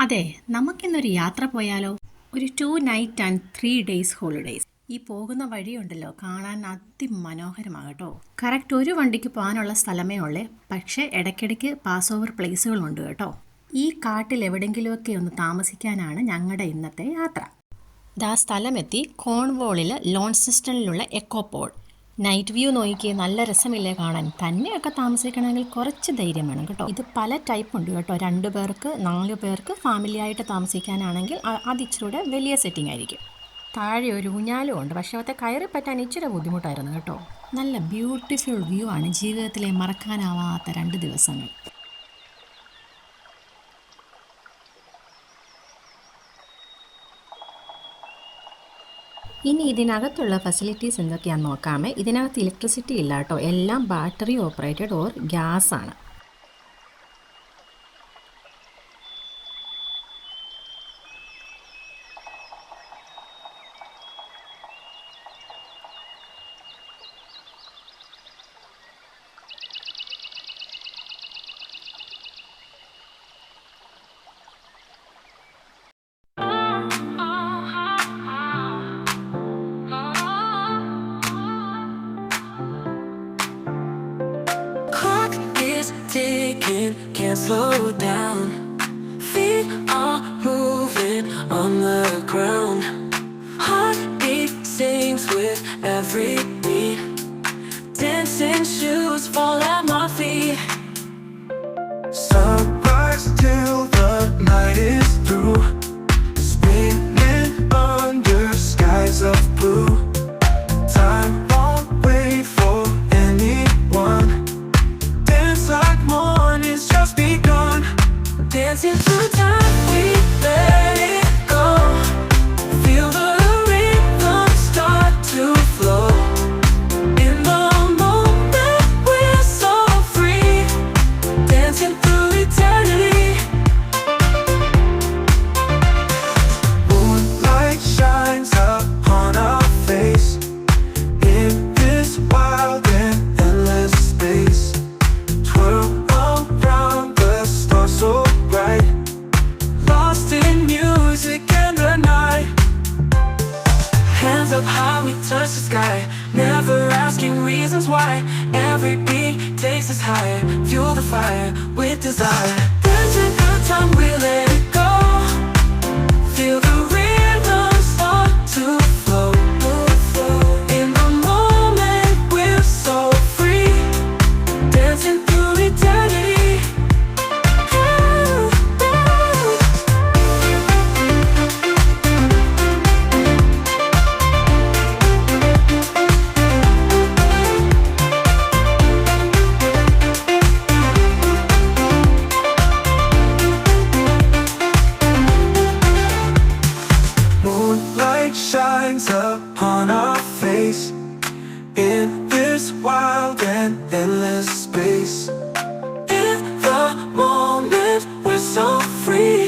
അതെ, നമുക്കിന്നൊരു യാത്ര പോയാലോ? ഒരു 2 നൈറ്റ് ആൻഡ് 3 ഡേയ്സ് ഹോളിഡേയ്സ്. ഈ പോകുന്ന വഴിയുണ്ടല്ലോ, കാണാൻ അതിമനോഹരമാകട്ടോ. കറക്റ്റ് ഒരു വണ്ടിക്ക് പോകാനുള്ള സ്ഥലമേ ഉള്ളേ, പക്ഷേ ഇടയ്ക്കിടയ്ക്ക് പാസ് ഓവർ പ്ലേസുകളുണ്ട് കേട്ടോ. ഈ കാട്ടിൽ എവിടെയെങ്കിലുമൊക്കെ ഒന്ന് താമസിക്കാനാണ് ഞങ്ങളുടെ ഇന്നത്തെ യാത്ര. ഇതാ സ്ഥലമെത്തി, കോൺവോളിൽ ലോൺസിസ്റ്റണിലുള്ള എക്കോപോഡ്. നൈറ്റ് വ്യൂ നോക്കിയേ, നല്ല രസമില്ലേ കാണാൻ. തന്നെയൊക്കെ താമസിക്കണമെങ്കിൽ കുറച്ച് ധൈര്യം വേണം കേട്ടോ. ഇത് പല ടൈപ്പ് ഉണ്ട് കേട്ടോ. 2 പേർക്ക് 4 പേർക്ക് ഫാമിലി ആയിട്ട് താമസിക്കാനാണെങ്കിൽ അത് ഇച്ചിരൂടെ വലിയ സെറ്റിംഗ് ആയിരിക്കും. താഴെ ഒരു ഊഞ്ഞാലും ഉണ്ട്, പക്ഷേ അവത്തെ കയറി പറ്റാൻ ഇച്ചിരി ബുദ്ധിമുട്ടായിരുന്നു കേട്ടോ. നല്ല ബ്യൂട്ടിഫുൾ വ്യൂ ആണ്. ജീവിതത്തിലെ മറക്കാനാവാത്ത 2 ദിവസങ്ങൾ. ഇനി ഇതിനകത്തുള്ള ഫെസിലിറ്റീസ് എന്തൊക്കെയാണെന്ന് നോക്കാമേ. ഇതിനകത്ത് ഇലക്ട്രിസിറ്റി ഇല്ല കേട്ടോ, എല്ലാം ബാറ്ററി ഓപ്പറേറ്റഡ് ഓർ ഗ്യാസ് ആണ്. Ticking, can't slow down. Feet are moving on the ground. Heartbeat sings with every beat. Dancing shoes fall at my feet. Sunrise till the night is through. Spinning under skies of blue. Time won't wait for anyone. Like morning's just begun. Dancing through time, we let it go. Feel the rhythm start to flow. In the moment we're so free. Dancing through eternity. Moonlight shines upon our face. In this wild and endless space. Twirl around the stars so bright. Lost in music and the night. Hands up high, we touch the sky. Never asking reasons why. Every beat takes us higher. Fuel the fire with desire. There's a good time, we let it go. Feel the rhythm start to flow. In the moment we're so free. Dancing through eternity. Moonlight shines upon our face. In this wild and endless space. In the moment we're so free.